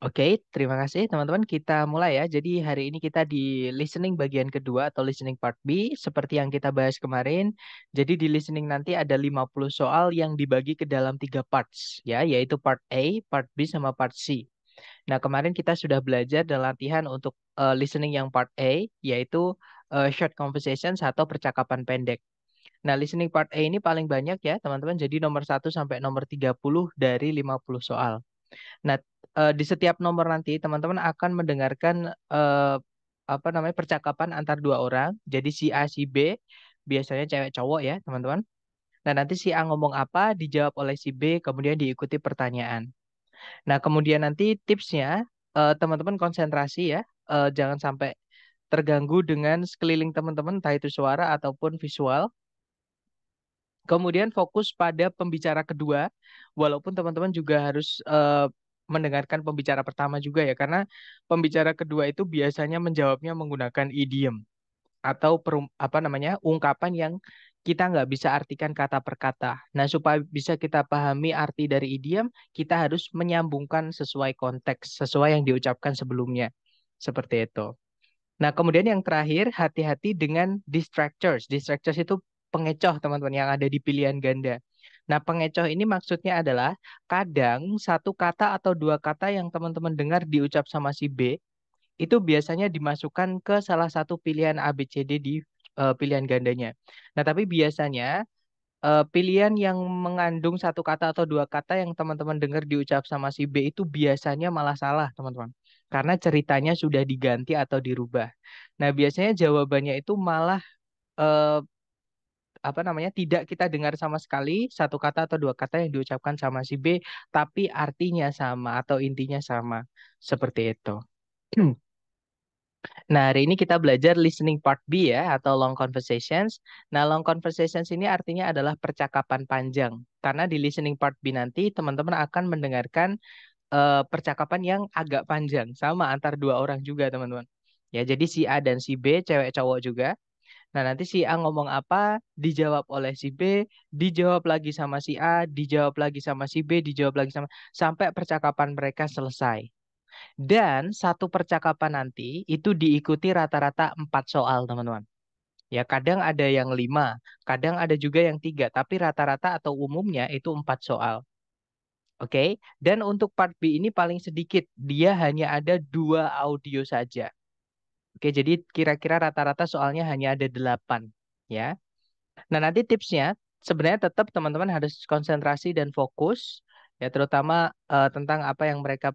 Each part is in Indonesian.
Oke, terima kasih teman-teman. Kita mulai ya. Jadi hari ini kita di listening bagian kedua atau listening part B seperti yang kita bahas kemarin. Jadi di listening nanti ada 50 soal yang dibagi ke dalam 3 parts ya, yaitu part A, part B sama part C. Nah, kemarin kita sudah belajar dan latihan untuk listening yang part A, yaitu short conversations atau percakapan pendek. Nah, listening part A ini paling banyak ya, teman-teman. Jadi nomor 1 sampai nomor 30 dari 50 soal. Nah, di setiap nomor nanti teman-teman akan mendengarkan apa namanya percakapan antar dua orang. Jadi si A si B biasanya cewek cowok ya, teman-teman. Nah, nanti si A ngomong apa dijawab oleh si B, kemudian diikuti pertanyaan. Nah, kemudian nanti tipsnya teman-teman konsentrasi ya, jangan sampai terganggu dengan sekeliling teman-teman, entah itu suara ataupun visual. Kemudian fokus pada pembicara kedua, walaupun teman-teman juga harus mendengarkan pembicara pertama juga ya, karena pembicara kedua itu biasanya menjawabnya menggunakan idiom atau apa namanya ungkapan yang kita nggak bisa artikan kata per kata. Nah, supaya bisa kita pahami arti dari idiom, kita harus menyambungkan sesuai konteks, sesuai yang diucapkan sebelumnya. Seperti itu. Nah, kemudian yang terakhir, hati-hati dengan distractors. Distractors itu pengecoh, teman-teman, yang ada di pilihan ganda. Nah, pengecoh ini maksudnya adalah kadang satu kata atau dua kata yang teman-teman dengar diucap sama si B, itu biasanya dimasukkan ke salah satu pilihan A, B, C, D di pilihan gandanya. Nah, tapi biasanya pilihan yang mengandung satu kata atau dua kata yang teman-teman dengar diucap sama si B itu biasanya malah salah, teman-teman. Karena ceritanya sudah diganti atau dirubah. Nah, biasanya jawabannya itu malah eh, apa namanya tidak kita dengar sama sekali satu kata atau dua kata yang diucapkan sama si B, tapi artinya sama atau intinya sama. Seperti itu. Nah, hari ini kita belajar listening part B ya, atau long conversations. Nah, long conversations ini artinya adalah percakapan panjang. Karena di listening part B nanti teman-teman akan mendengarkan percakapan yang agak panjang, sama antar dua orang juga, teman-teman. Ya, jadi si A dan si B, cewek cowok juga. Nah, nanti si A ngomong apa, dijawab oleh si B, dijawab lagi sama si A, dijawab lagi sama si B, dijawab lagi sama, sampai percakapan mereka selesai. Dan satu percakapan nanti itu diikuti rata-rata 4 soal, teman-teman. Ya, kadang ada yang 5, kadang ada juga yang 3, tapi rata-rata atau umumnya itu 4 soal. Oke, dan untuk part B ini paling sedikit, dia hanya ada 2 audio saja. Oke, jadi kira-kira rata-rata soalnya hanya ada 8, ya. Nah, nanti tipsnya sebenarnya tetap teman-teman harus konsentrasi dan fokus, ya, terutama tentang apa yang mereka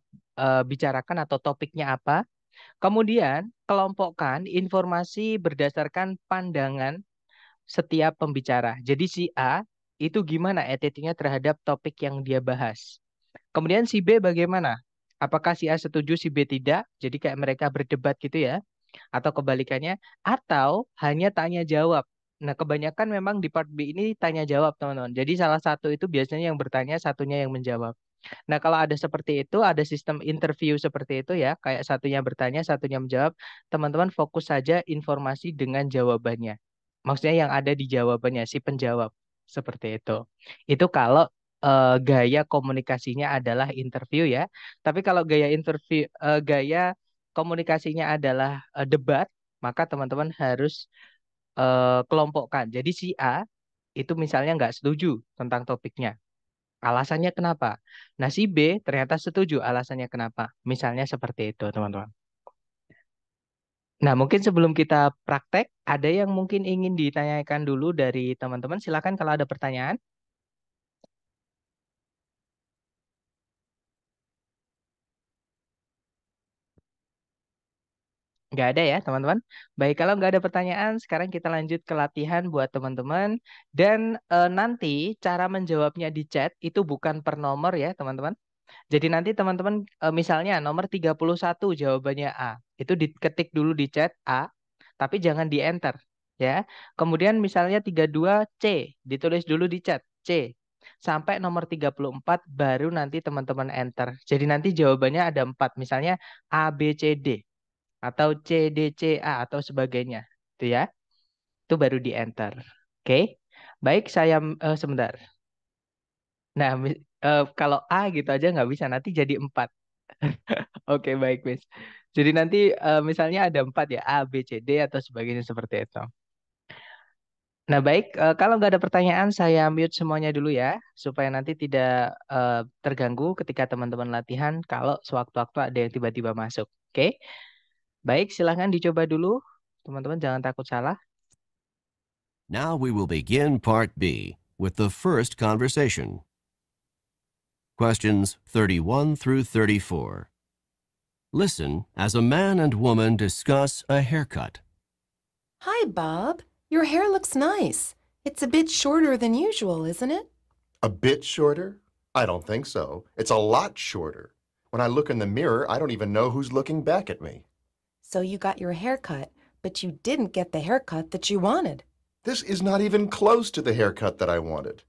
bicarakan atau topiknya apa. Kemudian, kelompokkan informasi berdasarkan pandangan setiap pembicara. Jadi si A itu gimana attitude-nya terhadap topik yang dia bahas. Kemudian si B bagaimana? Apakah si A setuju, si B tidak? Jadi kayak mereka berdebat gitu ya. Atau kebalikannya. Atau hanya tanya jawab. Nah, kebanyakan memang di part B ini tanya jawab, teman-teman. Jadi salah satu itu biasanya yang bertanya, satunya yang menjawab. Nah, kalau ada seperti itu, ada sistem interview seperti itu ya, kayak satunya bertanya, satunya menjawab, teman-teman fokus saja informasi dengan jawabannya. Maksudnya yang ada di jawabannya, si penjawab. Seperti itu. Itu kalau gaya komunikasinya adalah interview ya. Tapi kalau gaya interview, gaya komunikasinya adalah debat, maka teman-teman harus kelompokkan. Jadi si A itu misalnya nggak setuju tentang topiknya. Alasannya kenapa? Nah, si B ternyata setuju alasannya kenapa. Misalnya seperti itu, teman-teman. Nah, mungkin sebelum kita praktek, ada yang mungkin ingin ditanyakan dulu dari teman-teman. Silakan kalau ada pertanyaan. Nggak ada ya, teman-teman. Baik, kalau nggak ada pertanyaan, sekarang kita lanjut ke latihan buat teman-teman. Dan nanti cara menjawabnya di chat itu bukan per nomor ya, teman-teman. Jadi nanti teman-teman misalnya nomor 31 jawabannya A. Itu diketik dulu di chat A, tapi jangan di enter ya. Kemudian misalnya 32 C, ditulis dulu di chat C. Sampai nomor 34 baru nanti teman-teman enter. Jadi nanti jawabannya ada 4, misalnya A B C D atau C D C A atau sebagainya. Itu ya. Itu baru di enter. Oke. Baik, saya sebentar. Nah, kalau A gitu aja nggak bisa, nanti jadi 4. Oke, baik, Miss. Jadi nanti misalnya ada 4 ya, A, B, C, D atau sebagainya seperti itu. Nah, baik, kalau nggak ada pertanyaan, saya mute semuanya dulu ya, supaya nanti tidak terganggu ketika teman-teman latihan kalau sewaktu-waktu ada yang tiba-tiba masuk. Oke, baik, silahkan dicoba dulu. Teman-teman jangan takut salah. Now we will begin Part B with the first conversation. Questions 31 through 34. Listen as a man and woman discuss a haircut. Hi, Bob. Your hair looks nice. It's a bit shorter than usual, isn't it? A bit shorter? I don't think so. It's a lot shorter. When I look in the mirror, I don't even know who's looking back at me. So you got your hair cut, but you didn't get the haircut that you wanted. This is not even close to the haircut that I wanted.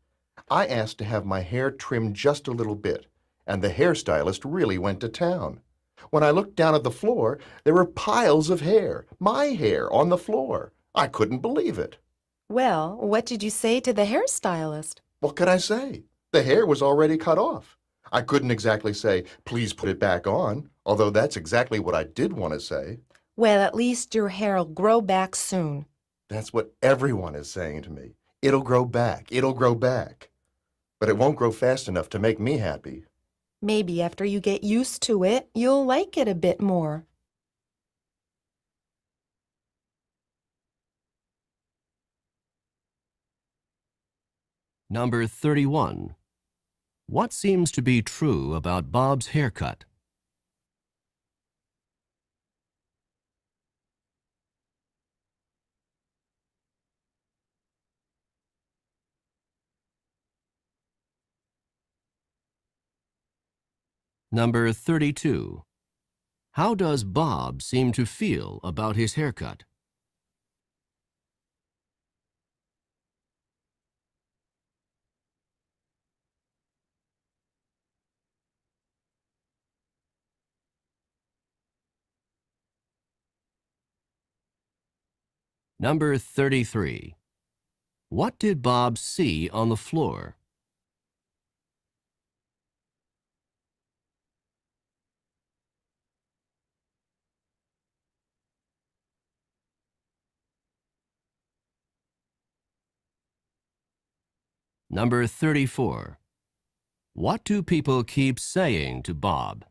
I asked to have my hair trimmed just a little bit, and the hairstylist really went to town. When I looked down at the floor, there were piles of hair, my hair, on the floor. I couldn't believe it. Well, what did you say to the hairstylist? What could I say? The hair was already cut off. I couldn't exactly say, please put it back on, although that's exactly what I did want to say. Well, at least your hair'll grow back soon. That's what everyone is saying to me. It'll grow back. It'll grow back. But it won't grow fast enough to make me happy. Maybe after you get used to it, you'll like it a bit more. Number 31. What seems to be true about Bob's haircut? Number 32. How does Bob seem to feel about his haircut? Number 33. What did Bob see on the floor? Number 34. What do people keep saying to Bob?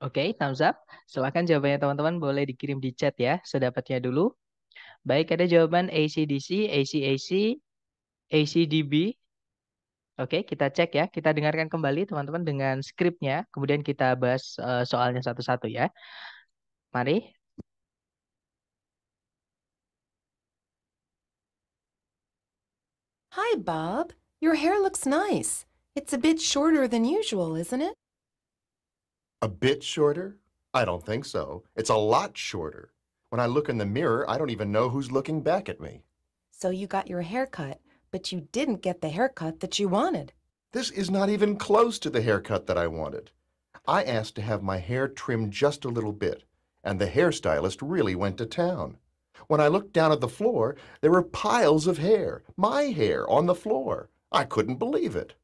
Oke, thumbs up. Silahkan jawabannya teman-teman boleh dikirim di chat ya, sedapatnya dulu. Baik, ada jawaban AC/DC, AC/AC, AC/DB. Oke, kita cek ya. Kita dengarkan kembali teman-teman dengan skripnya. Kemudian kita bahas soalnya satu-satu ya. Mari. Hi, Bob. Your hair looks nice. It's a bit shorter than usual, isn't it? A bit shorter? I don't think so. It's a lot shorter. When I look in the mirror, I don't even know who's looking back at me. So you got your hair cut, but you didn't get the haircut that you wanted. This is not even close to the haircut that I wanted. I asked to have my hair trimmed just a little bit, and the hairstylist really went to town. When I looked down at the floor, there were piles of hair, my hair, on the floor. I couldn't believe it.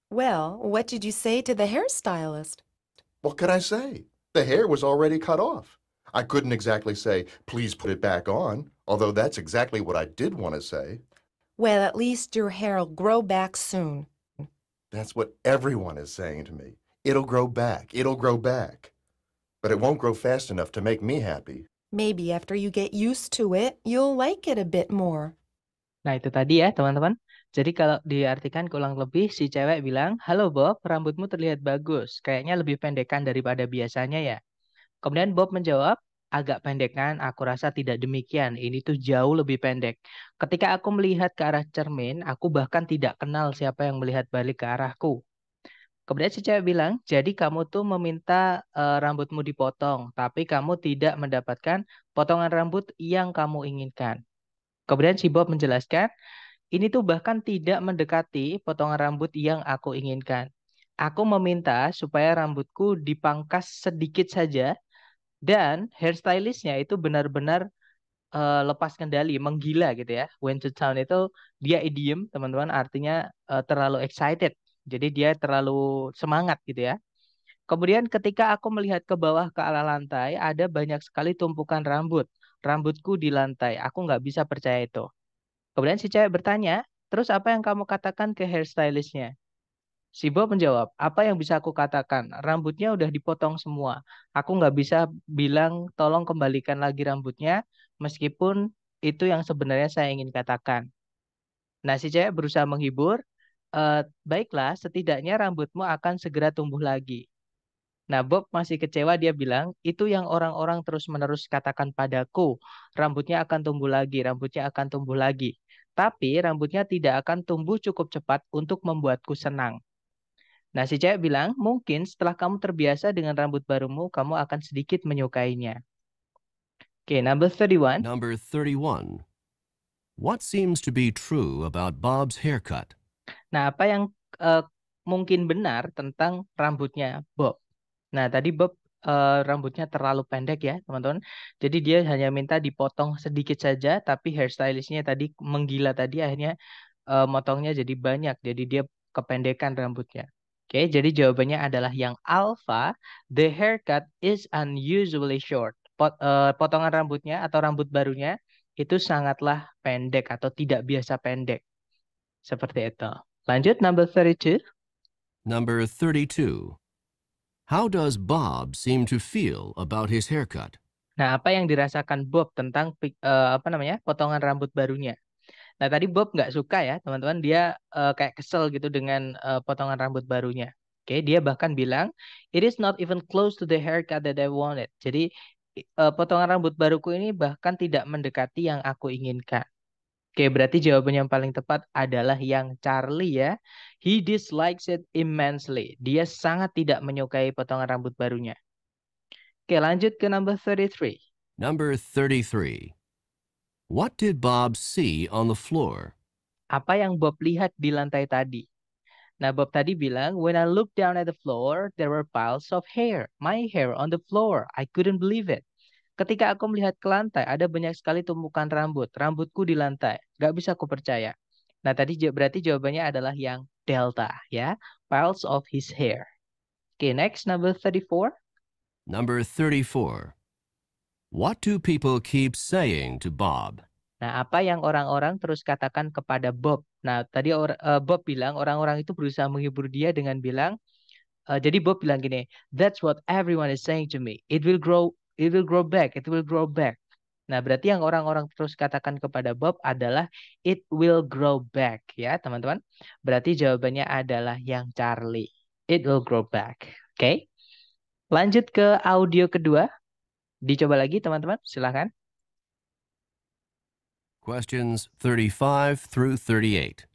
Well, what did you say to the hairstylist? What could I say? The hair was already cut off. I couldn't exactly say, please put it back on, although that's exactly what I did want to say. Well, at least your hair'll grow back soon. That's what everyone is saying to me. It'll grow back. It'll grow back. But it won't grow fast enough to make me happy. Maybe after you get used to it, you'll like it a bit more. Nah, itu tadi ya, teman-teman. Jadi kalau diartikan kurang lebih, si cewek bilang, "Halo Bob, rambutmu terlihat bagus. Kayaknya lebih pendekan daripada biasanya ya." Kemudian Bob menjawab, "Agak pendekan, aku rasa tidak demikian. Ini tuh jauh lebih pendek. Ketika aku melihat ke arah cermin, aku bahkan tidak kenal siapa yang melihat balik ke arahku." Kemudian si cewek bilang, "Jadi kamu tuh meminta rambutmu dipotong, tapi kamu tidak mendapatkan potongan rambut yang kamu inginkan." Kemudian si Bob menjelaskan, "Ini tuh bahkan tidak mendekati potongan rambut yang aku inginkan. Aku meminta supaya rambutku dipangkas sedikit saja dan hairstylistnya itu benar-benar lepas kendali, menggila gitu ya. Went to town itu dia idiom, teman-teman, artinya terlalu excited. Jadi dia terlalu semangat gitu ya. Kemudian ketika aku melihat ke bawah ke arah lantai, ada banyak sekali tumpukan rambut. Rambutku di lantai. Aku nggak bisa percaya itu. Kemudian si cewek bertanya, terus apa yang kamu katakan ke hairstylistnya? Si Bob menjawab, apa yang bisa aku katakan? Rambutnya udah dipotong semua. Aku nggak bisa bilang tolong kembalikan lagi rambutnya, meskipun itu yang sebenarnya saya ingin katakan. Nah, si cewek berusaha menghibur, baiklah, setidaknya rambutmu akan segera tumbuh lagi. Nah, Bob masih kecewa, dia bilang, itu yang orang-orang terus-menerus katakan padaku. Rambutnya akan tumbuh lagi, rambutnya akan tumbuh lagi. Tapi rambutnya tidak akan tumbuh cukup cepat untuk membuatku senang. Nah, si cewek bilang, mungkin setelah kamu terbiasa dengan rambut barumu, kamu akan sedikit menyukainya. Oke, number 31. Number 31. What seems to be true about Bob's haircut? Nah, apa yang eh, mungkin benar tentang rambutnya Bob? Nah, tadi Bob rambutnya terlalu pendek ya, teman-teman. Jadi dia hanya minta dipotong sedikit saja, tapi hairstylistnya tadi menggila tadi akhirnya motongnya jadi banyak. Jadi dia kependekan rambutnya. Oke, jadi jawabannya adalah yang alpha. The haircut is unusually short. Potongan rambutnya atau rambut barunya itu sangatlah pendek atau tidak biasa pendek. Seperti itu. Lanjut, number 32. Number 32. How does Bob seem to feel about his haircut? Nah, apa yang dirasakan Bob tentang apa namanya potongan rambut barunya? Nah, tadi Bob nggak suka ya, teman-teman. Dia kayak kesel gitu dengan potongan rambut barunya. Oke, dia bahkan bilang, it is not even close to the haircut that I wanted. Jadi, potongan rambut baruku ini bahkan tidak mendekati yang aku inginkan. Oke, berarti jawaban yang paling tepat adalah yang Charlie ya. He dislikes it immensely. Dia sangat tidak menyukai potongan rambut barunya. Oke, lanjut ke number 33. Number 33. What did Bob see on the floor? Apa yang Bob lihat di lantai tadi? Nah, Bob tadi bilang, when I looked down at the floor, there were piles of hair. My hair on the floor. I couldn't believe it. Ketika aku melihat ke lantai, ada banyak sekali tumpukan rambut. Rambutku di lantai. Gak bisa aku percaya. Nah, tadi berarti jawabannya adalah yang delta, ya. Piles of his hair. Okay, next, number 34. Number 34. What do people keep saying to Bob? Nah, apa yang orang-orang terus katakan kepada Bob? Nah, tadi Bob bilang orang-orang itu berusaha menghibur dia dengan bilang, jadi Bob bilang gini, that's what everyone is saying to me. It will grow back, it will grow back. Nah, berarti yang orang-orang terus katakan kepada Bob adalah it will grow back, ya, teman-teman. Berarti jawabannya adalah yang Charlie. It will grow back. Oke. Lanjut ke audio kedua. Dicoba lagi, teman-teman. Silakan. Questions 35 through 38.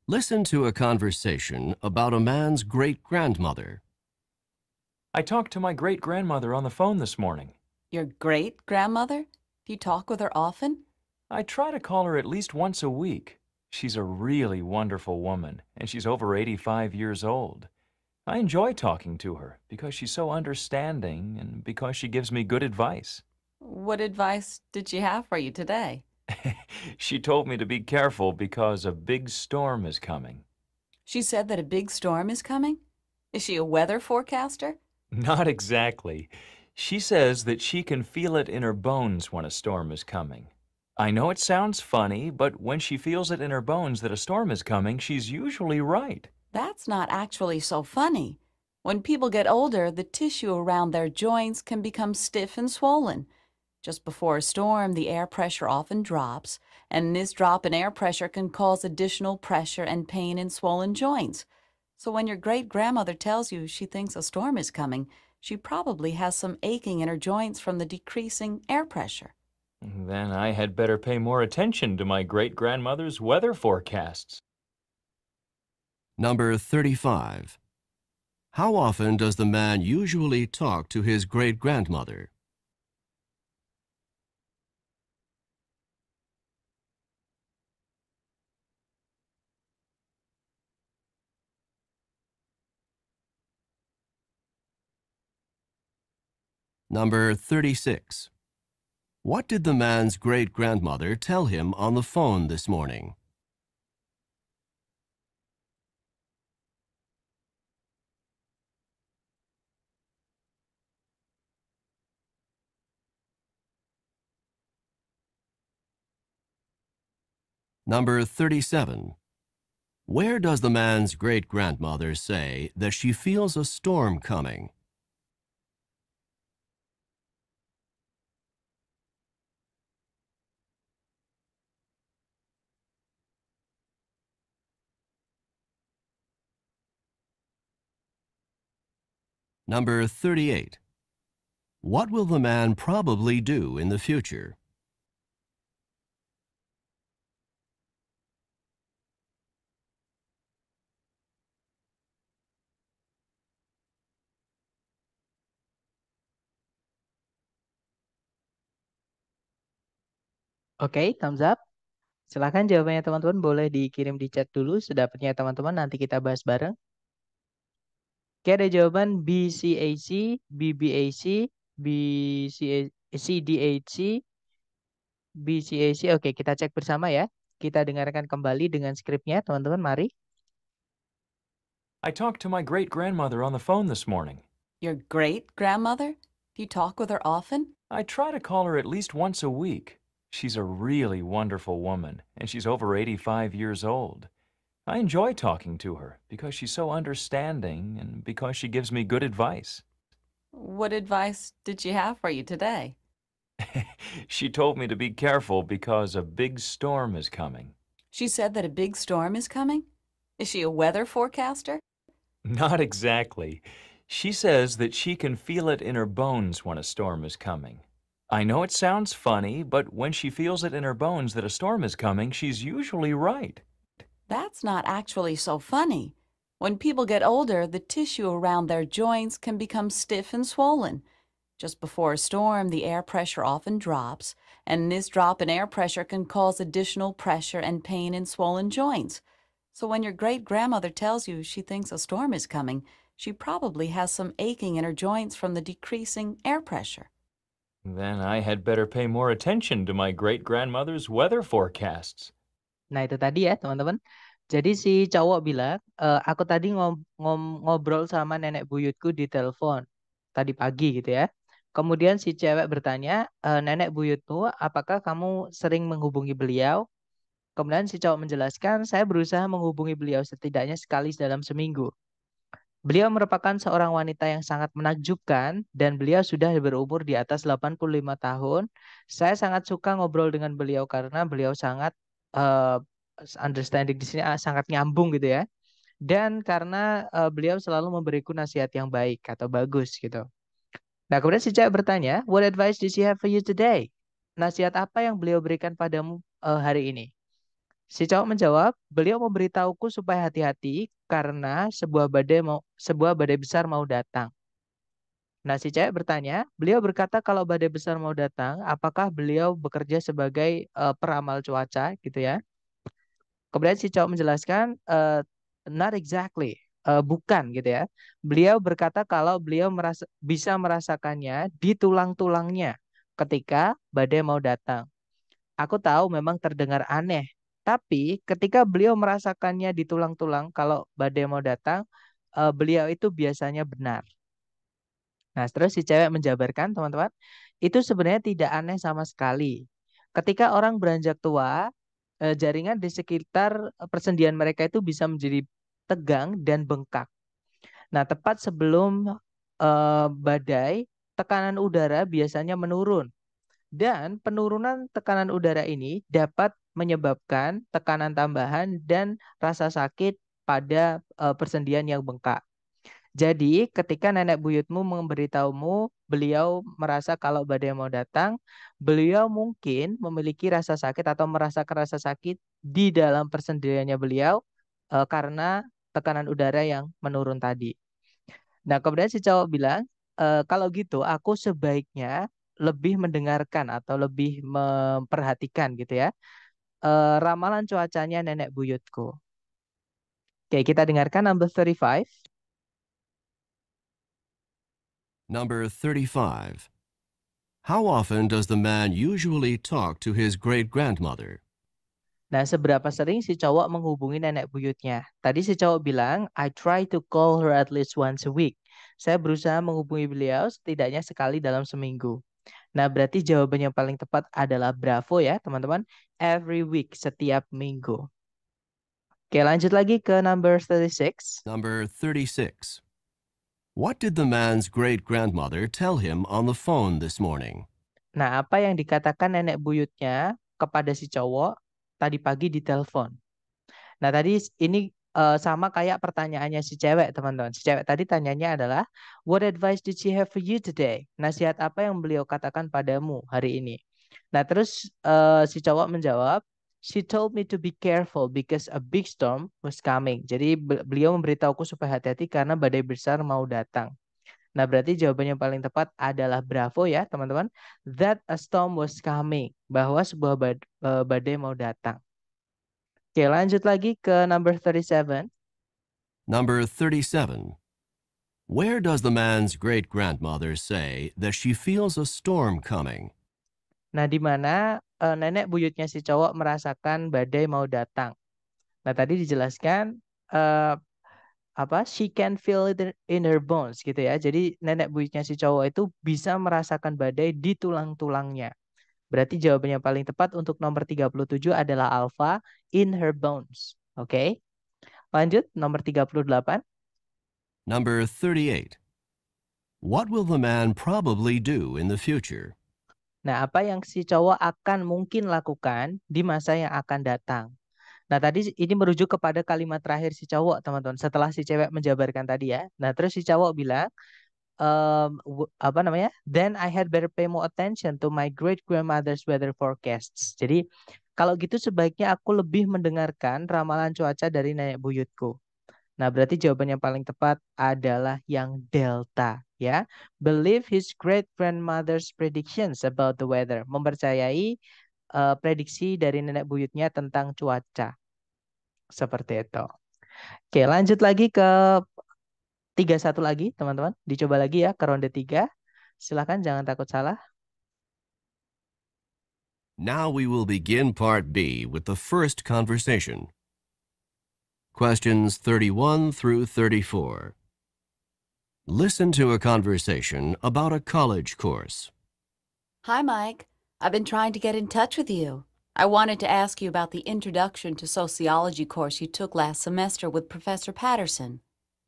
Listen to a conversation about a man's great-grandmother. I talked to my great-grandmother on the phone this morning. Your great-grandmother? Do you talk with her often? I try to call her at least once a week. She's a really wonderful woman, and she's over 85 years old. I enjoy talking to her because she's so understanding and because she gives me good advice. What advice did she have for you today? She told me to be careful because a big storm is coming. She said that a big storm is coming? Is she a weather forecaster? Not exactly. She says that she can feel it in her bones when a storm is coming. I know it sounds funny, but when she feels it in her bones that a storm is coming, she's usually right. That's not actually so funny. When people get older, the tissue around their joints can become stiff and swollen. Just before a storm, the air pressure often drops, and this drop in air pressure can cause additional pressure and pain in swollen joints. So when your great-grandmother tells you she thinks a storm is coming, she probably has some aching in her joints from the decreasing air pressure. Then I had better pay more attention to my great-grandmother's weather forecasts. Number 35. How often does the man usually talk to his great-grandmother? Number 36. What did the man's great-grandmother tell him on the phone this morning? Number 37. Where does the man's great-grandmother say that she feels a storm coming? Number 38. What will the man probably do in the future? Oke, thumbs up. Silahkan jawabannya teman-teman boleh dikirim di chat dulu. Sedapatnya teman-teman nanti kita bahas bareng. Oke, ada jawaban BCAC, BBAC, CDHC, BCAC. Oke, kita cek bersama ya. Kita dengarkan kembali dengan skripnya, teman-teman. Mari. I talked to my great-grandmother on the phone this morning. Your great-grandmother? Do you talk with her often? I try to call her at least once a week. She's a really wonderful woman, and she's over 85 years old. I enjoy talking to her because she's so understanding and because she gives me good advice. What advice did she have for you today? She told me to be careful because a big storm is coming. She said that a big storm is coming? Is she a weather forecaster? Not exactly. She says that she can feel it in her bones when a storm is coming. I know it sounds funny, but when she feels it in her bones that a storm is coming, she's usually right. That's not actually so funny. When people get older, the tissue around their joints can become stiff and swollen. Just before a storm, the air pressure often drops, and this drop in air pressure can cause additional pressure and pain in swollen joints. So when your great-grandmother tells you she thinks a storm is coming, she probably has some aching in her joints from the decreasing air pressure. Then I had better pay more attention to my great-grandmother's weather forecasts. Nah, itu tadi ya, teman-teman. Jadi si cowok bilang, aku tadi ngobrol sama nenek buyutku di telepon tadi pagi gitu ya. Kemudian si cewek bertanya, nenek buyutmu, apakah kamu sering menghubungi beliau? Kemudian si cowok menjelaskan, saya berusaha menghubungi beliau setidaknya sekali dalam seminggu. Beliau merupakan seorang wanita yang sangat menakjubkan dan beliau sudah berumur di atas 85 tahun. Saya sangat suka ngobrol dengan beliau karena beliau sangat understanding di sini sangat nyambung gitu ya. Dan karena beliau selalu memberiku nasihat yang baik atau bagus gitu. Nah, kemudian si cewek bertanya, what advice did she have for you today? Nasihat apa yang beliau berikan padamu hari ini? Si cowok menjawab, beliau memberitahuku supaya hati-hati karena sebuah badai besar mau datang. Nah, si cewek bertanya, beliau berkata kalau badai besar mau datang, apakah beliau bekerja sebagai peramal cuaca gitu ya? Kemudian si cowok menjelaskan, not exactly, bukan gitu ya. Beliau berkata kalau beliau bisa merasakannya di tulang-tulangnya ketika badai mau datang. Aku tahu memang terdengar aneh, tapi ketika beliau merasakannya di tulang-tulang kalau badai mau datang, beliau itu biasanya benar. Nah, terus si cewek menjabarkan, teman-teman, itu sebenarnya tidak aneh sama sekali. Ketika orang beranjak tua, jaringan di sekitar persendian mereka itu bisa menjadi tegang dan bengkak. Nah, tepat sebelum badai, tekanan udara biasanya menurun. Dan penurunan tekanan udara ini dapat menyebabkan tekanan tambahan dan rasa sakit pada persendian yang bengkak. Jadi, ketika nenek buyutmu memberitahumu, beliau merasa kalau badai mau datang, beliau mungkin memiliki rasa sakit atau merasakan rasa sakit di dalam persendiannya beliau karena tekanan udara yang menurun tadi. Nah, kemudian si cowok bilang, kalau gitu aku sebaiknya lebih mendengarkan atau lebih memperhatikan gitu ya, ramalan cuacanya nenek buyutku. Oke, kita dengarkan number 35. Number 35. How often does the man usually talk to his great-grandmother? Nah, seberapa sering si cowok menghubungi nenek buyutnya? Tadi si cowok bilang, I try to call her at least once a week. Saya berusaha menghubungi beliau setidaknya sekali dalam seminggu. Nah, berarti jawaban yang paling tepat adalah bravo ya, teman-teman. Every week, setiap minggu. Oke, lanjut lagi ke number 36. Number 36. What did the man's great-grandmother tell him on the phone this morning? Nah, apa yang dikatakan nenek buyutnya kepada si cowok tadi pagi di telepon? Nah, tadi ini sama kayak pertanyaannya si cewek, teman-teman. Si cewek tadi tanyanya adalah, what advice did she have for you today? Nasihat apa yang beliau katakan padamu hari ini? Nah, terus si cowok menjawab, she told me to be careful because a big storm was coming. Jadi beliau memberitahuku supaya hati-hati karena badai besar mau datang. Nah, berarti jawaban yang paling tepat adalah bravo ya, teman-teman. That a storm was coming. Bahwa sebuah badai mau datang. Oke, lanjut lagi ke number 37. Number 37. Where does the man's great-grandmother say that she feels a storm coming? Nah, di mana nenek buyutnya si cowok merasakan badai mau datang. Nah, tadi dijelaskan eh, she can feel it in her bones gitu ya. Jadi nenek buyutnya si cowok itu bisa merasakan badai di tulang-tulangnya. Berarti jawaban yang paling tepat untuk nomor 37 adalah alpha, in her bones. Oke. Lanjut nomor 38. Number 38. What will the man probably do in the future? Nah, apa yang si cowok akan mungkin lakukan di masa yang akan datang? Nah, tadi ini merujuk kepada kalimat terakhir si cowok, teman-teman. Setelah si cewek menjabarkan tadi ya. Nah, terus si cowok bilang, apa namanya? Then I had better pay more attention to my great grandmother's weather forecasts. Jadi, kalau gitu sebaiknya aku lebih mendengarkan ramalan cuaca dari nenek buyutku. Nah, berarti jawaban yang paling tepat adalah yang delta, ya. Believe his great grandmother's predictions about the weather. Mempercayai prediksi dari nenek buyutnya tentang cuaca. Seperti itu. Oke, lanjut lagi ke 31 lagi, teman-teman. Dicoba lagi ya ke ronde 3. Silakan, jangan takut salah. Now we will begin part B with the first conversation. Questions 31 through 34. Listen to a conversation about a college course. Hi, Mike. I've been trying to get in touch with you. I wanted to ask you about the Introduction to Sociology course you took last semester with Professor Patterson.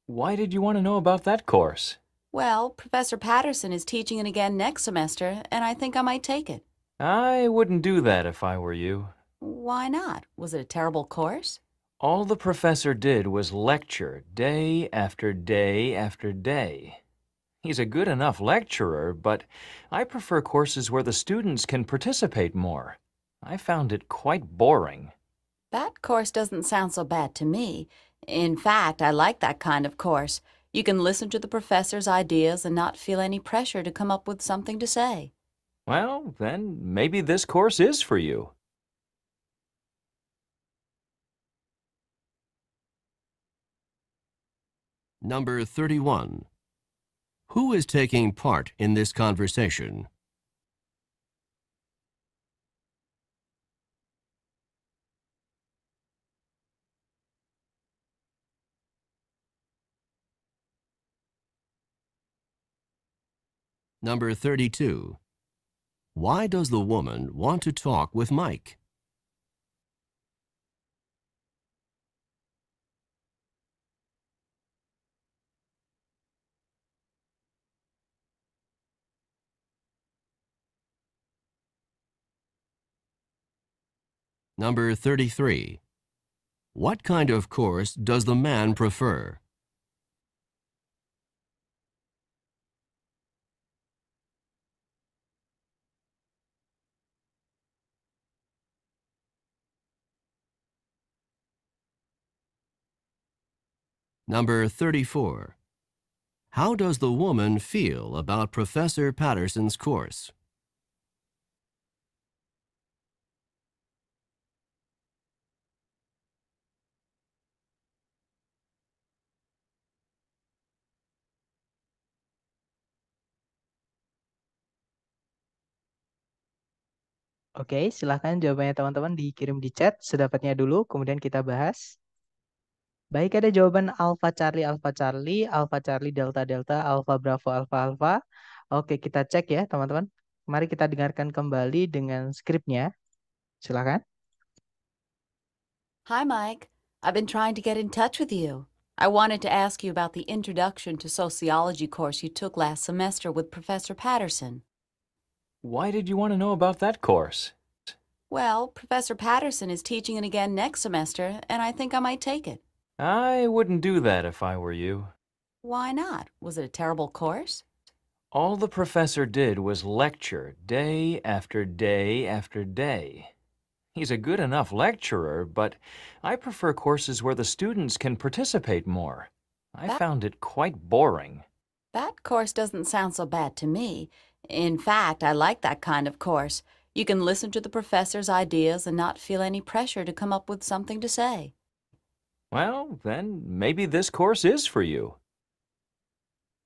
Why did you want to know about that course? Well, Professor Patterson is teaching it again next semester, and I think I might take it. I wouldn't do that if I were you. Why not? Was it a terrible course? All the professor did was lecture day after day after day. He's a good enough lecturer, but I prefer courses where the students can participate more. I found it quite boring. That course doesn't sound so bad to me. In fact, I like that kind of course. You can listen to the professor's ideas and not feel any pressure to come up with something to say. Well, then maybe this course is for you. Number 31. Who is taking part in this conversation? Number 32. Why does the woman want to talk with Mike? Number 33. What kind of course does the man prefer? Number 34. How does the woman feel about Professor Patterson's course? Oke, silahkan jawabannya teman-teman dikirim di chat sedapatnya dulu, kemudian kita bahas. Baik, ada jawaban Alpha Charlie, Alpha Charlie, Alpha Charlie, Delta, Delta, Alpha Bravo, Alpha, Alpha. Oke, kita cek ya teman-teman. Mari kita dengarkan kembali dengan skripnya. Silahkan. Hi, Mike. I've been trying to get in touch with you. I wanted to ask you about the Introduction to Sociology course you took last semester with Professor Patterson. Why did you want to know about that course? Well, Professor Patterson is teaching it again next semester, and I think I might take it. I wouldn't do that if I were you. Why not? Was it a terrible course? All the professor did was lecture day after day after day. He's a good enough lecturer, but I prefer courses where the students can participate more. I That- found it quite boring. That course doesn't sound so bad to me. In fact, I like that kind of course. You can listen to the professor's ideas and not feel any pressure to come up with something to say. Well, then maybe this course is for you.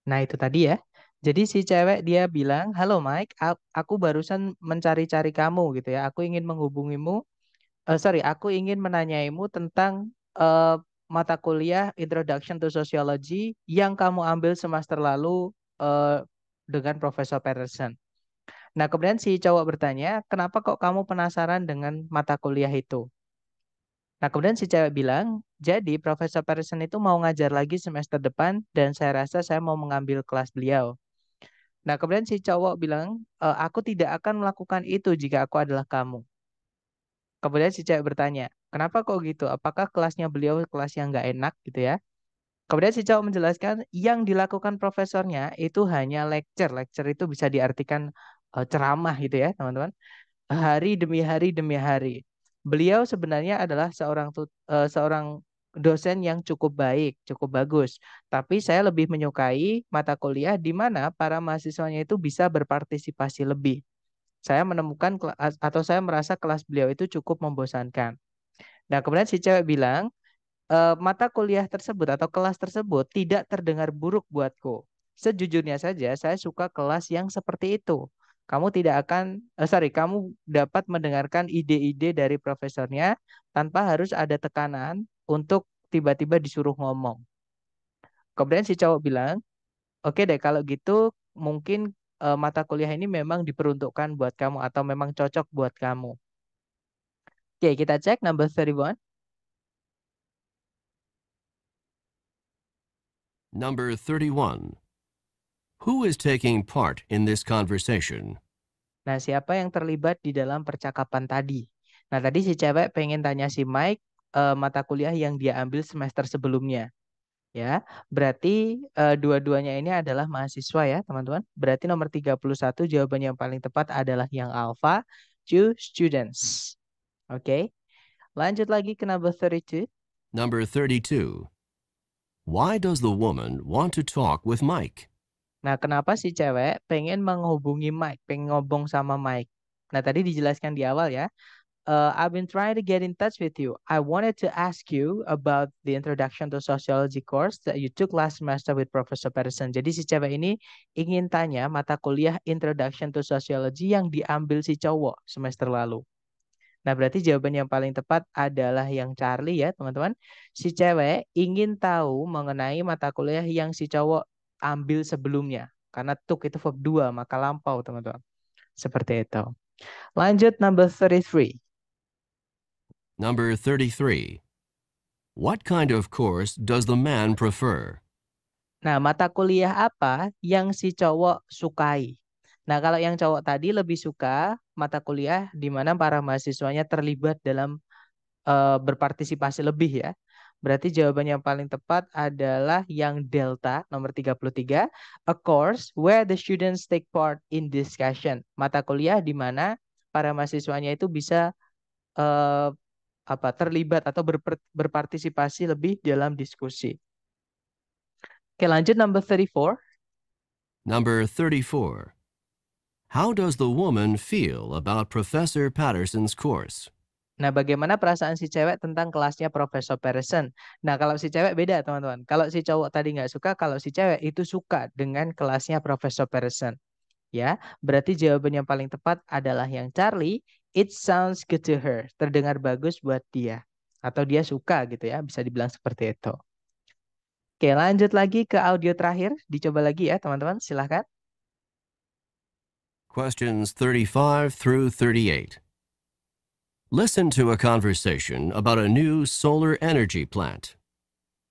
Nah, itu tadi ya. Jadi si cewek dia bilang, "Halo Mike, aku barusan mencari-cari kamu gitu ya. Aku ingin menghubungimu. Aku ingin menanyaimu tentang mata kuliah Introduction to Sociology yang kamu ambil semester lalu dengan Profesor Patterson." Nah, kemudian si cowok bertanya, "Kenapa kok kamu penasaran dengan mata kuliah itu?" Nah, kemudian si cewek bilang, "Jadi Profesor Patterson itu mau ngajar lagi semester depan dan saya rasa saya mau mengambil kelas beliau." Nah, kemudian si cowok bilang, "Aku tidak akan melakukan itu jika aku adalah kamu." Kemudian si cewek bertanya, "Kenapa kok gitu? Apakah kelasnya beliau kelas yang nggak enak gitu ya?" Kemudian si cowok menjelaskan, yang dilakukan profesornya itu hanya lecture. Lecture itu bisa diartikan ceramah gitu ya, teman-teman. Hari demi hari demi hari. Beliau sebenarnya adalah seorang dosen yang cukup baik, cukup bagus. Tapi saya lebih menyukai mata kuliah di mana para mahasiswanya itu bisa berpartisipasi lebih. Saya merasa kelas beliau itu cukup membosankan. Nah, kemudian si cewek bilang, mata kuliah tersebut atau kelas tersebut tidak terdengar buruk buatku. Sejujurnya saja, saya suka kelas yang seperti itu. Kamu dapat mendengarkan ide-ide dari profesornya tanpa harus ada tekanan untuk tiba-tiba disuruh ngomong. Kemudian si cowok bilang, "Oke deh, kalau gitu mungkin mata kuliah ini memang diperuntukkan buat kamu atau memang cocok buat kamu." Oke, kita cek number 31. Number 31. Who is taking part in this conversation? Nah, siapa yang terlibat di dalam percakapan tadi? Nah, tadi si cewek pengen tanya si Mike mata kuliah yang dia ambil semester sebelumnya. Ya, berarti dua-duanya ini adalah mahasiswa ya, teman-teman. Berarti nomor 31 jawaban yang paling tepat adalah yang alpha, two students. Oke. Lanjut lagi ke number 32. Number 32. Why does the woman want to talk with Mike? Nah, kenapa si cewek pengen menghubungi Mike, pengen ngobong sama Mike? Nah, tadi dijelaskan di awal ya. I've been trying to get in touch with you. I wanted to ask you about the Introduction to Sociology course that you took last semester with Professor Patterson. Jadi si cewek ini ingin tanya mata kuliah Introduction to Sociology yang diambil si cowok semester lalu. Nah, berarti jawaban yang paling tepat adalah yang Charlie ya, teman-teman. Si cewek ingin tahu mengenai mata kuliah yang si cowok ambil sebelumnya. Karena took itu verb 2, maka lampau, teman-teman. Seperti itu. Lanjut number 33. Number 33. What kind of course does the man prefer? Nah, mata kuliah apa yang si cowok sukai? Nah, kalau yang cowok tadi lebih suka mata kuliah di mana para mahasiswanya terlibat dalam berpartisipasi lebih ya. Berarti jawaban yang paling tepat adalah yang Delta, nomor 33. A course where the students take part in discussion. Mata kuliah di mana para mahasiswanya itu bisa eh, terlibat atau berpartisipasi lebih dalam diskusi. Oke, lanjut number 34. Number 34. How does the woman feel about Professor Patterson's course? Nah, bagaimana perasaan si cewek tentang kelasnya Profesor Patterson? Nah, kalau si cewek beda, teman-teman. Kalau si cowok tadi nggak suka, kalau si cewek itu suka dengan kelasnya Profesor Patterson. Ya, berarti jawaban yang paling tepat adalah yang Charlie. It sounds good to her. Terdengar bagus buat dia. Atau dia suka gitu ya. Bisa dibilang seperti itu. Oke, lanjut lagi ke audio terakhir. Dicoba lagi ya teman-teman. Silahkan. Questions 35 through 38. Listen to a conversation about a new solar energy plant.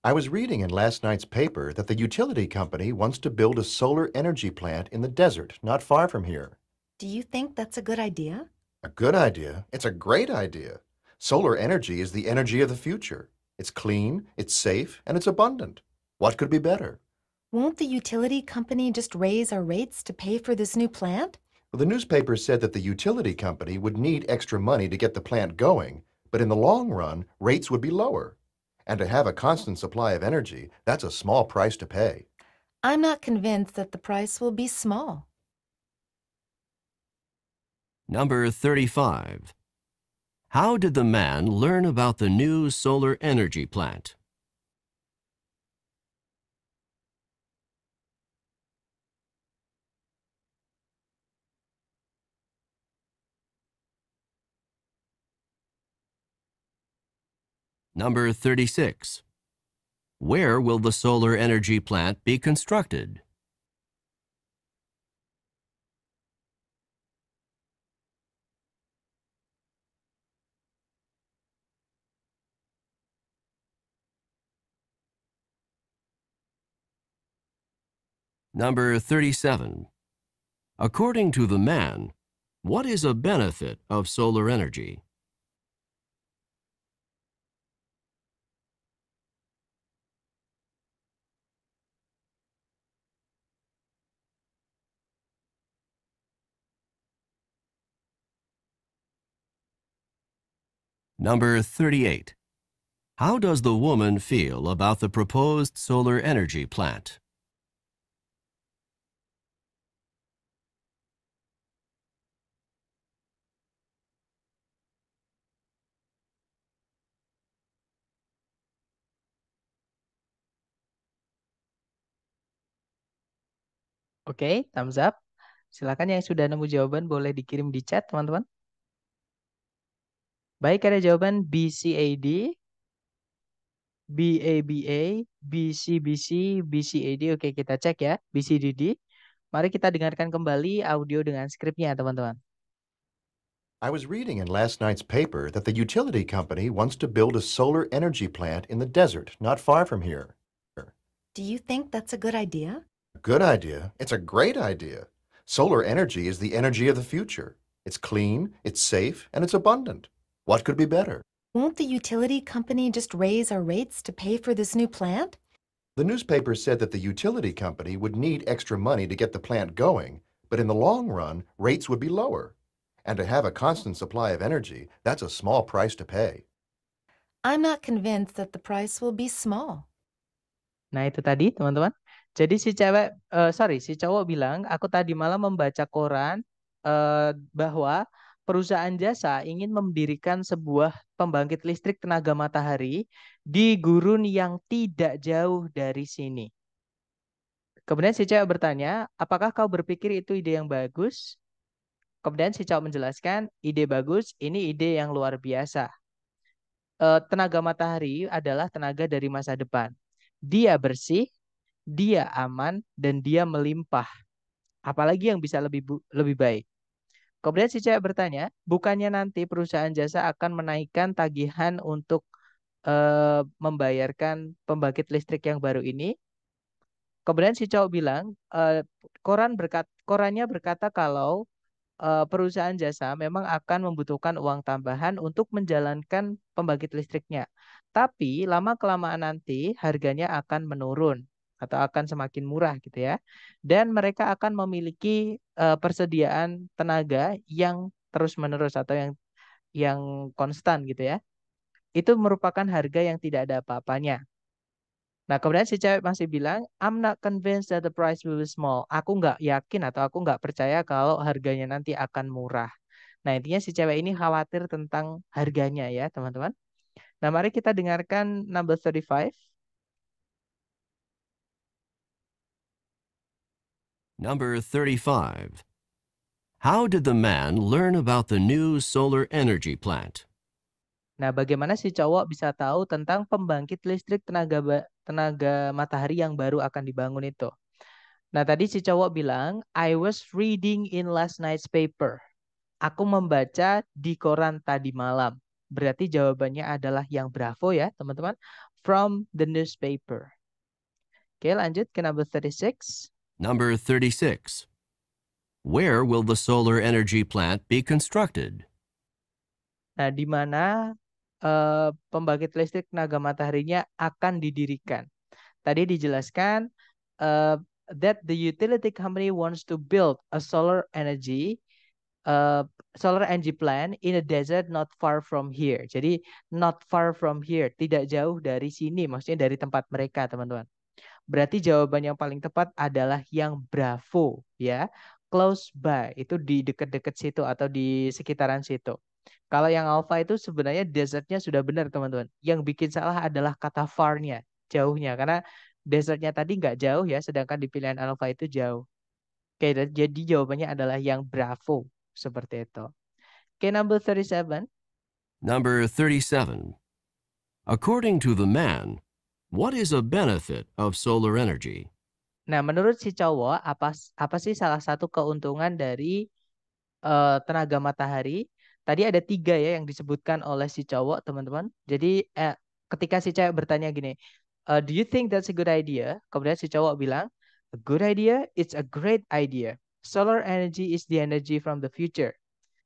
I was reading in last night's paper that the utility company wants to build a solar energy plant in the desert not far from here. Do you think that's a good idea? A good idea? It's a great idea. Solar energy is the energy of the future. It's clean, it's safe, and it's abundant. What could be better? Won't the utility company just raise our rates to pay for this new plant? Well, the newspaper said that the utility company would need extra money to get the plant going, but in the long run, rates would be lower. And to have a constant supply of energy, that's a small price to pay. I'm not convinced that the price will be small. Number 35. How did the man learn about the new solar energy plant? Number 36. Where will the solar energy plant be constructed? Number 37. According to the man, what is a benefit of solar energy? Number 38. How does the woman feel about the proposed solar energy plant? Oke, thumbs up. Silakan yang sudah nemu jawaban boleh dikirim di chat, teman-teman. Baik, ada jawaban BCAD, BABA, BCBC, BCAD. Oke, kita cek ya. BCDD. Mari kita dengarkan kembali audio dengan skripnya, teman-teman. I was reading in last night's paper that the utility company wants to build a solar energy plant in the desert not far from here. Do you think that's a good idea? A good idea? It's a great idea. Solar energy is the energy of the future. It's clean, it's safe, and it's abundant. What could be better? Won't the utility company just raise our rates to pay for this new plant? The newspaper said that the utility company would need extra money to get the plant going, but in the long run, rates would be lower. And to have a constant supply of energy, that's a small price to pay. I'm not convinced that the price will be small. Nah, itu tadi, teman-teman. Jadi si cowok bilang, aku tadi malam membaca koran bahwa perusahaan jasa ingin mendirikan sebuah pembangkit listrik tenaga matahari di gurun yang tidak jauh dari sini. Kemudian si cewek bertanya, apakah kau berpikir itu ide yang bagus? Kemudian si cowok menjelaskan, ide bagus, ini ide yang luar biasa. Tenaga matahari adalah tenaga dari masa depan. Dia bersih, dia aman, dan dia melimpah. Apalagi yang bisa lebih baik. Kemudian si cewek bertanya, bukannya nanti perusahaan jasa akan menaikkan tagihan untuk membayarkan pembangkit listrik yang baru ini? Kemudian si cowok bilang, korannya berkata kalau perusahaan jasa memang akan membutuhkan uang tambahan untuk menjalankan pembangkit listriknya. Tapi lama-kelamaan nanti harganya akan menurun atau akan semakin murah gitu ya. Dan mereka akan memiliki persediaan tenaga yang terus-menerus atau yang konstan gitu ya. Itu merupakan harga yang tidak ada apa-apanya. Nah, kemudian si cewek masih bilang, I'm not convinced that the price will be small. Aku nggak yakin atau aku nggak percaya kalau harganya nanti akan murah. Nah, intinya si cewek ini khawatir tentang harganya ya, teman-teman. Nah, mari kita dengarkan number 35. Number 35. How did the man learn about the new solar energy plant? Nah, bagaimana si cowok bisa tahu tentang pembangkit listrik tenaga matahari yang baru akan dibangun itu? Nah, tadi si cowok bilang, I was reading in last night's paper. Aku membaca di koran tadi malam. Berarti jawabannya adalah yang bravo ya, teman-teman. From the newspaper. Oke, lanjut ke number 36. Number 36. Where will the solar energy plant be constructed? Nah, di mana pembangkit listrik tenaga mataharinya akan didirikan? Tadi dijelaskan that the utility company wants to build a solar energy plant in a desert not far from here. Jadi not far from here, tidak jauh dari sini, maksudnya dari tempat mereka, teman-teman. Berarti jawaban yang paling tepat adalah yang bravo, ya. Close by, itu di dekat-dekat situ atau di sekitaran situ. Kalau yang alpha itu sebenarnya desertnya sudah benar, teman-teman. Yang bikin salah adalah kata far-nya, jauhnya. Karena desertnya tadi nggak jauh ya, sedangkan di pilihan alpha itu jauh. Oke, jadi jawabannya adalah yang bravo, seperti itu. Oke, number 37. Number 37. According to the man, what is a benefit of solar energy? Nah, menurut si cowok, apa sih salah satu keuntungan dari tenaga matahari? Tadi ada 3 ya yang disebutkan oleh si cowok, teman-teman. Jadi ketika si cewek bertanya gini, do you think that's a good idea? Kemudian si cowok bilang, a good idea? It's a great idea. Solar energy is the energy from the future.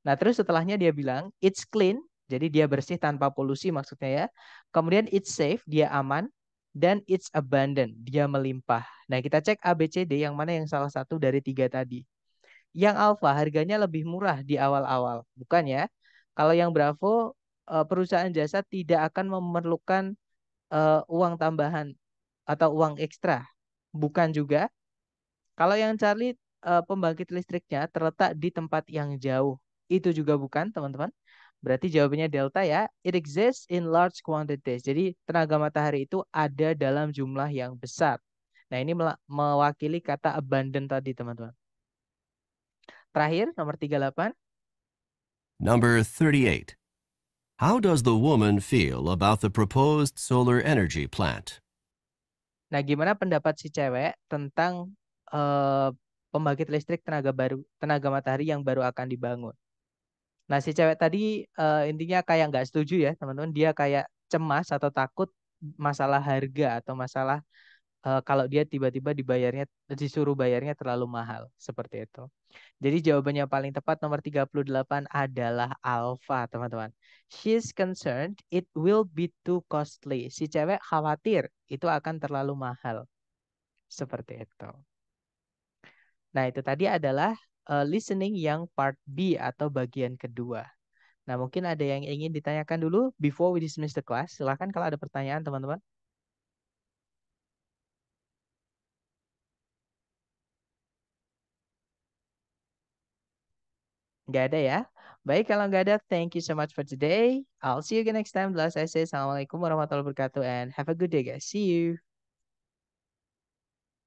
Nah, terus setelahnya dia bilang, it's clean. Jadi dia bersih tanpa polusi maksudnya ya. Kemudian it's safe, dia aman. Dan it's abundant, dia melimpah. Nah, kita cek A, B, C, D yang mana yang salah satu dari 3 tadi. Yang alpha harganya lebih murah di awal-awal, bukan ya? Kalau yang bravo, perusahaan jasa tidak akan memerlukan uang tambahan atau uang ekstra, bukan juga. Kalau yang Charlie, pembangkit listriknya terletak di tempat yang jauh, itu juga bukan, teman-teman. Berarti jawabannya delta ya. It exists in large quantities. Jadi tenaga matahari itu ada dalam jumlah yang besar. Nah, ini mewakili kata abundant tadi, teman-teman. Terakhir, nomor 38. Number 38. How does the woman feel about the proposed solar energy plant? Nah, gimana pendapat si cewek tentang pembangkit listrik tenaga matahari yang baru akan dibangun? Nah, si cewek tadi intinya kayak nggak setuju ya, teman-teman. Dia kayak cemas atau takut masalah harga atau masalah kalau dia tiba-tiba disuruh bayarnya terlalu mahal, seperti itu. Jadi jawabannya paling tepat nomor 38 adalah alpha, teman-teman. She's concerned it will be too costly. Si cewek khawatir itu akan terlalu mahal. Seperti itu. Nah, itu tadi adalah listening yang part B atau bagian kedua. Nah, mungkin ada yang ingin ditanyakan dulu before we dismiss the class. Silahkan kalau ada pertanyaan, teman-teman. Nggak ada ya? Baik, kalau nggak ada, thank you so much for today. I'll see you again next time. Last I say, Assalamualaikum warahmatullahi wabarakatuh and have a good day, guys. See you.